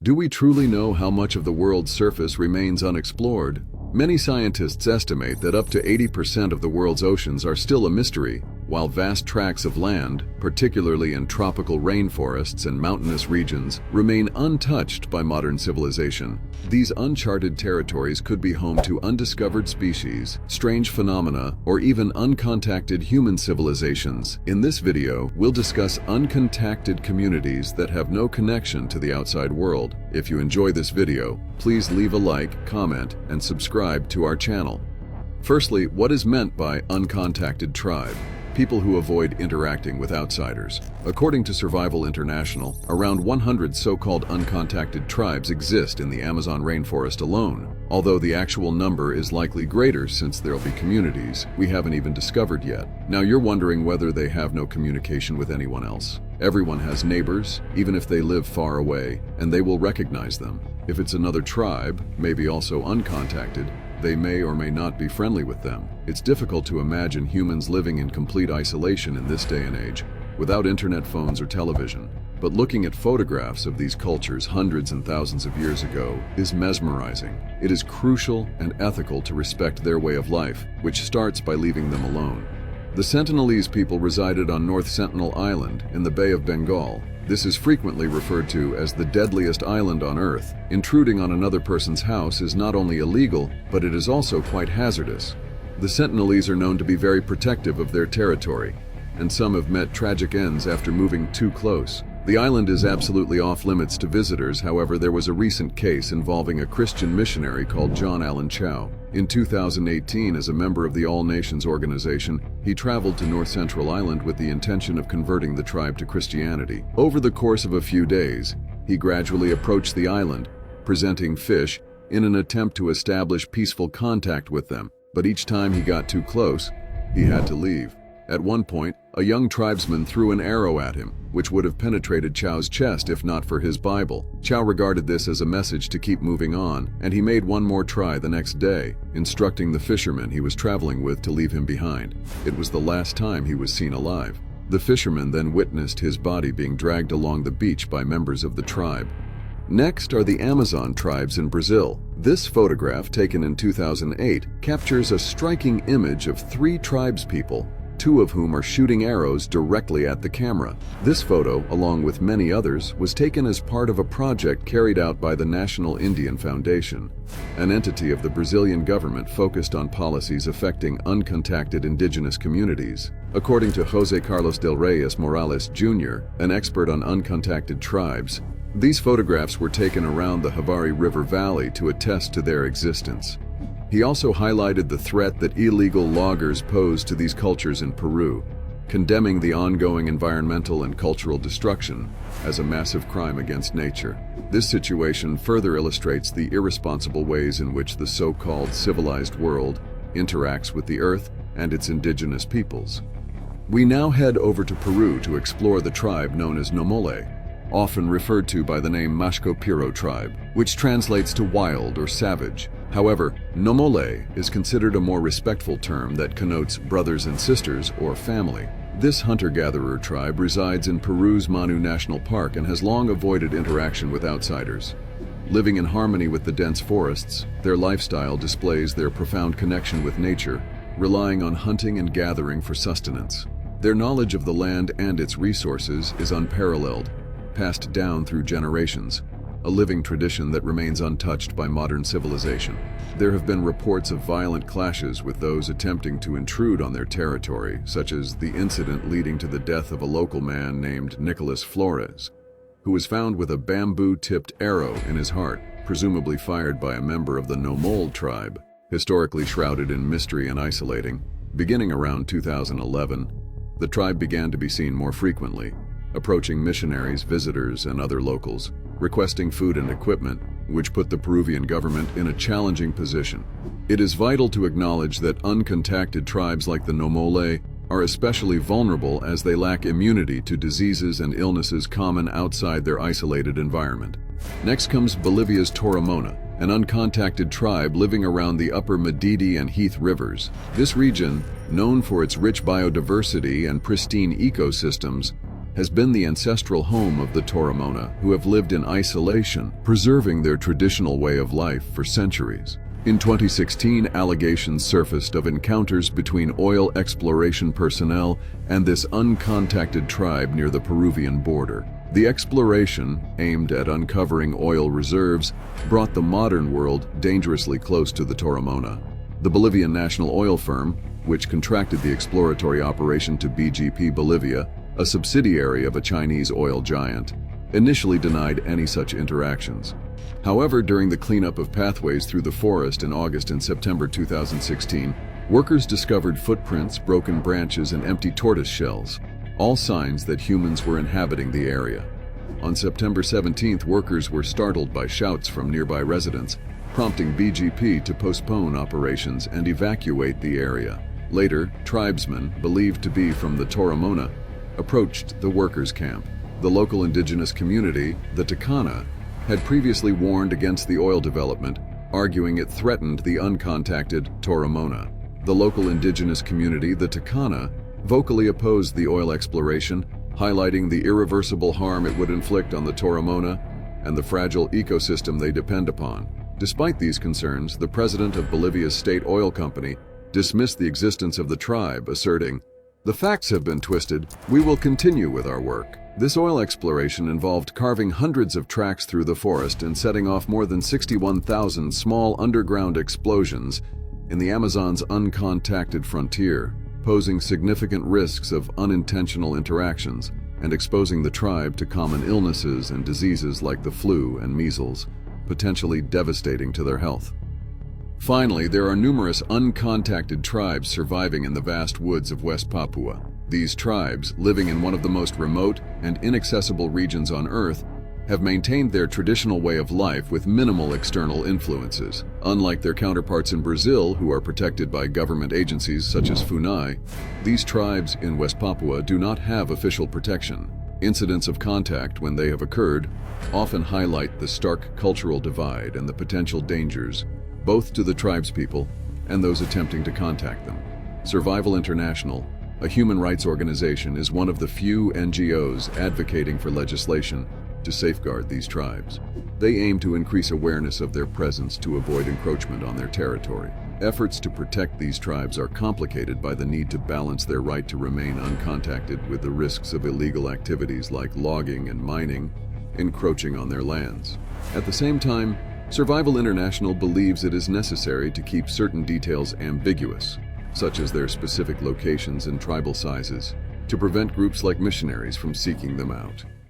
Do we truly know how much of the world's surface remains unexplored? Many scientists estimate that up to 80% of the world's oceans are still a mystery, while vast tracts of land, particularly in tropical rainforests and mountainous regions, remain untouched by modern civilization. These uncharted territories could be home to undiscovered species, strange phenomena, or even uncontacted human civilizations. In this video, we'll discuss uncontacted communities that have no connection to the outside world. If you enjoy this video, please leave a like, comment, and subscribe to our channel. Firstly, what is meant by uncontacted tribe? People who avoid interacting with outsiders. According to Survival International, around 100 so-called uncontacted tribes exist in the Amazon rainforest alone. Although the actual number is likely greater since there'll be communities we haven't even discovered yet. Now you're wondering whether they have no communication with anyone else. Everyone has neighbors, even if they live far away, and they will recognize them. If it's another tribe, maybe also uncontacted, they may or may not be friendly with them. It's difficult to imagine humans living in complete isolation in this day and age, without internet phones or television. But looking at photographs of these cultures hundreds and thousands of years ago is mesmerizing. It is crucial and ethical to respect their way of life, which starts by leaving them alone. The Sentinelese people resided on North Sentinel Island in the Bay of Bengal. This is frequently referred to as the deadliest island on Earth. Intruding on another person's house is not only illegal, but it is also quite hazardous. The Sentinelese are known to be very protective of their territory, and some have met tragic ends after moving too close. The island is absolutely off-limits to visitors. However, there was a recent case involving a Christian missionary called John Allen Chow. In 2018, as a member of the All Nations organization, he traveled to North Central Island with the intention of converting the tribe to Christianity. Over the course of a few days, he gradually approached the island, presenting fish in an attempt to establish peaceful contact with them. But each time he got too close, he had to leave. At one point, a young tribesman threw an arrow at him, which would have penetrated Chow's chest if not for his Bible. Chow regarded this as a message to keep moving on, and he made one more try the next day, instructing the fisherman he was traveling with to leave him behind. It was the last time he was seen alive. The fisherman then witnessed his body being dragged along the beach by members of the tribe. Next are the Amazon tribes in Brazil. This photograph, taken in 2008, captures a striking image of 3 tribespeople, 2 of whom are shooting arrows directly at the camera. This photo, along with many others, was taken as part of a project carried out by the National Indian Foundation, an entity of the Brazilian government focused on policies affecting uncontacted indigenous communities. According to José Carlos del Reyes Morales Jr., an expert on uncontacted tribes, these photographs were taken around the Javari River Valley to attest to their existence. He also highlighted the threat that illegal loggers pose to these cultures in Peru, condemning the ongoing environmental and cultural destruction as a massive crime against nature. This situation further illustrates the irresponsible ways in which the so-called civilized world interacts with the earth and its indigenous peoples. We now head over to Peru to explore the tribe known as Nomole, often referred to by the name Mashco-Piro tribe, which translates to wild or savage. However, Nomole is considered a more respectful term that connotes brothers and sisters or family. This hunter-gatherer tribe resides in Peru's Manu National Park and has long avoided interaction with outsiders. Living in harmony with the dense forests, their lifestyle displays their profound connection with nature, relying on hunting and gathering for sustenance. Their knowledge of the land and its resources is unparalleled, passed down through generations, a living tradition that remains untouched by modern civilization. There have been reports of violent clashes with those attempting to intrude on their territory, such as the incident leading to the death of a local man named Nicolas Flores, who was found with a bamboo-tipped arrow in his heart, presumably fired by a member of the Nomole tribe. Historically shrouded in mystery and isolating, beginning around 2011, the tribe began to be seen more frequently, approaching missionaries, visitors, and other locals, requesting food and equipment, which put the Peruvian government in a challenging position. It is vital to acknowledge that uncontacted tribes like the Nomole are especially vulnerable as they lack immunity to diseases and illnesses common outside their isolated environment. Next comes Bolivia's Toromona, an uncontacted tribe living around the upper Madidi and Heath rivers. This region, known for its rich biodiversity and pristine ecosystems, has been the ancestral home of the Toromona, who have lived in isolation, preserving their traditional way of life for centuries. In 2016, allegations surfaced of encounters between oil exploration personnel and this uncontacted tribe near the Peruvian border. The exploration, aimed at uncovering oil reserves, brought the modern world dangerously close to the Toromona. The Bolivian national oil firm, which contracted the exploratory operation to BGP Bolivia, a subsidiary of a Chinese oil giant, initially denied any such interactions. However, during the cleanup of pathways through the forest in August and September 2016, workers discovered footprints, broken branches, and empty tortoise shells, all signs that humans were inhabiting the area. On September 17th, workers were startled by shouts from nearby residents, prompting BGP to postpone operations and evacuate the area. Later, tribesmen, believed to be from the Toromona, approached the workers' camp. The local indigenous community, the Takana, had previously warned against the oil development, arguing it threatened the uncontacted Toromona. The local indigenous community, the Takana, vocally opposed the oil exploration, highlighting the irreversible harm it would inflict on the Toromona and the fragile ecosystem they depend upon. Despite these concerns, the president of Bolivia's state oil company dismissed the existence of the tribe, asserting, "The facts have been twisted. We will continue with our work." This oil exploration involved carving hundreds of tracks through the forest and setting off more than 61,000 small underground explosions in the Amazon's uncontacted frontier, posing significant risks of unintentional interactions and exposing the tribe to common illnesses and diseases like the flu and measles, potentially devastating to their health. Finally, there are numerous uncontacted tribes surviving in the vast woods of West Papua. These tribes, living in one of the most remote and inaccessible regions on Earth, have maintained their traditional way of life with minimal external influences. Unlike their counterparts in Brazil, who are protected by government agencies such as FUNAI, these tribes in West Papua do not have official protection. Incidents of contact, when they have occurred, often highlight the stark cultural divide and the potential dangers both to the tribespeople and those attempting to contact them. Survival International, a human rights organization, is one of the few NGOs advocating for legislation to safeguard these tribes. They aim to increase awareness of their presence to avoid encroachment on their territory. Efforts to protect these tribes are complicated by the need to balance their right to remain uncontacted with the risks of illegal activities like logging and mining encroaching on their lands. At the same time, Survival International believes it is necessary to keep certain details ambiguous, such as their specific locations and tribal sizes, to prevent groups like missionaries from seeking them out.